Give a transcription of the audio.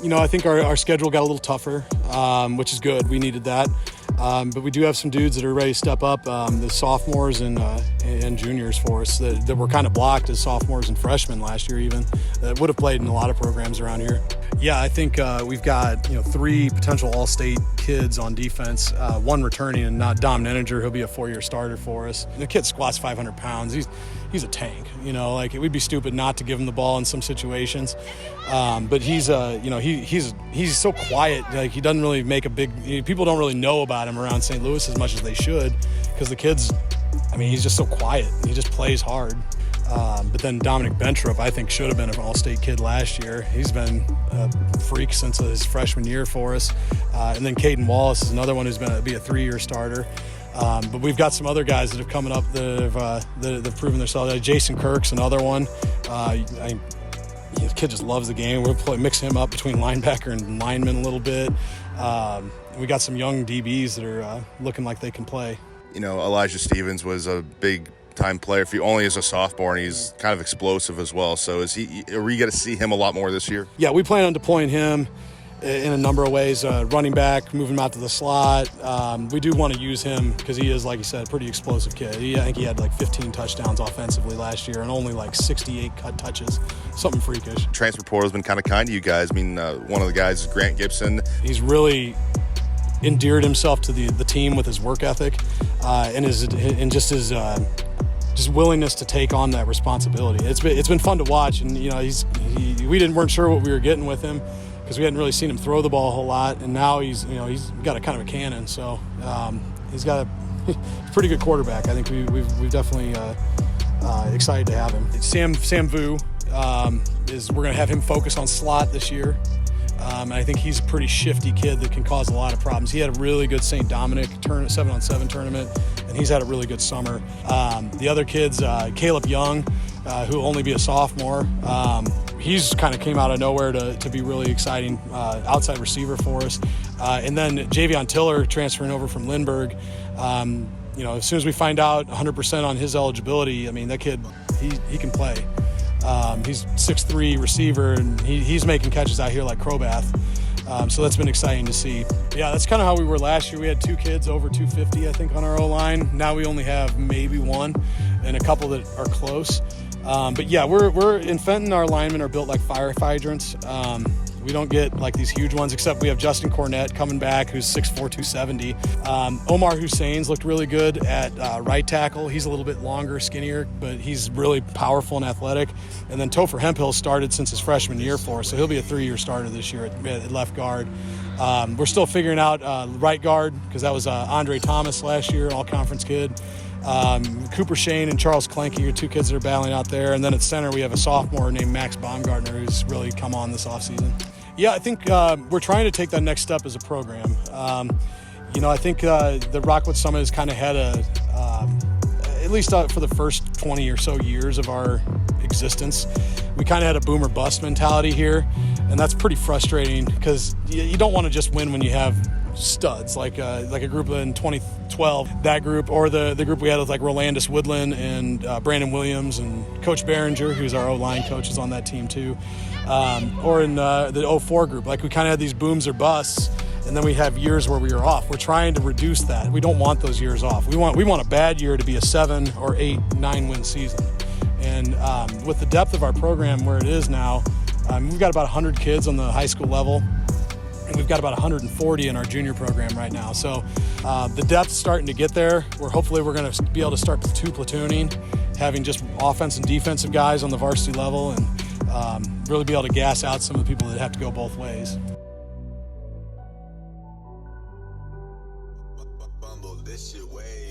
I think our schedule got a little tougher, which is good. We needed that. But we do have some dudes that are ready to step up, the sophomores and juniors for us that were kind of blocked as sophomores and freshmen last year even, that would have played in a lot of programs around here. Yeah, I think we've got 3 potential all-state kids on defense, 1 returning, and not Dom Nenninger. He'll be a 4-year starter for us. The kid squats 500 pounds. He's a tank. It would be stupid not to give him the ball in some situations. But he's he's so quiet. Like, he doesn't really make a big. People don't really know about him around St. Louis as much as they should, because the kid's. He's just so quiet. He just plays hard. But then Dominic Bentrup, I think, should have been an all-state kid last year. He's been a freak since his freshman year for us. And then Caden Wallace is another one who's going to be a 3-year starter. But we've got some other guys that have coming up that have proven themselves. Jason Kirk's another one. The kid just loves the game. We'll mix him up between linebacker and lineman a little bit. We got some young DBs that are looking like they can play. Elijah Stevens was a big-time player. If he only is a sophomore, and he's kind of explosive as well. So are we going to see him a lot more this year? Yeah, we plan on deploying him in a number of ways. Running back, moving him out to the slot. We do want to use him because he is, like you said, a pretty explosive kid. I think he had 15 touchdowns offensively last year and only 68 cut touches. Something freakish. Transfer portal's been kind of kind to you guys. One of the guys is Grant Gibson. He's really endeared himself to the team with his work ethic and his willingness to take on that responsibility. It's been fun to watch, and we weren't sure what we were getting with him because we hadn't really seen him throw the ball a whole lot, and now he's got a kind of a cannon. So he's got a pretty good quarterback. I think we've definitely excited to have him. Sam Vu we're going to have him focus on slot this year. And I think he's a pretty shifty kid that can cause a lot of problems. He had a really good St. Dominic 7-on-7 tournament, and he's had a really good summer. The other kids, Caleb Young, who will only be a sophomore, he's kind of came out of nowhere to be really exciting outside receiver for us. And then Javion Tiller transferring over from Lindbergh. As soon as we find out 100% on his eligibility, that kid, he can play. He's 6'3" receiver, and he's making catches out here like Crobath. So that's been exciting to see. Yeah, that's kind of how we were last year. We had 2 kids over 250, I think, on our O-line. Now we only have maybe 1 and a couple that are close. But yeah, we're in Fenton, our linemen are built like fire hydrants. We don't get these huge ones, except we have Justin Cornett coming back, who's 6'4", 270. Omar Hussein's looked really good at right tackle. He's a little bit longer, skinnier, but he's really powerful and athletic. And then Topher Hemphill started since his freshman year for us, so he'll be a 3-year starter this year at left guard. We're still figuring out right guard, because that was Andre Thomas last year, all-conference kid. Cooper Shane and Charles Klenke are 2 kids that are battling out there. And then at center, we have a sophomore named Max Baumgartner who's really come on this offseason. Yeah, I think we're trying to take that next step as a program. I think the Rockwood Summit has kind of had at least for the first 20 or so years of our existence, we kind of had a boom or bust mentality here. And that's pretty frustrating because you don't want to just win when you have studs like a group in 2012, that group, or the group we had with Rolandus Woodland and Brandon Williams and Coach Behringer, who's our O-line coach, is on that team too, or in the 04 group. We kind of had these booms or busts, and then we have years where we are off. We're trying to reduce that. We don't want those years off. We want a bad year to be a 7 or 8, 9 win season. And with the depth of our program where it is now, we've got about 100 kids on the high school level. And we've got about 140 in our junior program right now. So the depth's starting to get there. Hopefully we're going to be able to start 2 platooning, having just offense and defensive guys on the varsity level, and really be able to gas out some of the people that have to go both ways. This shit way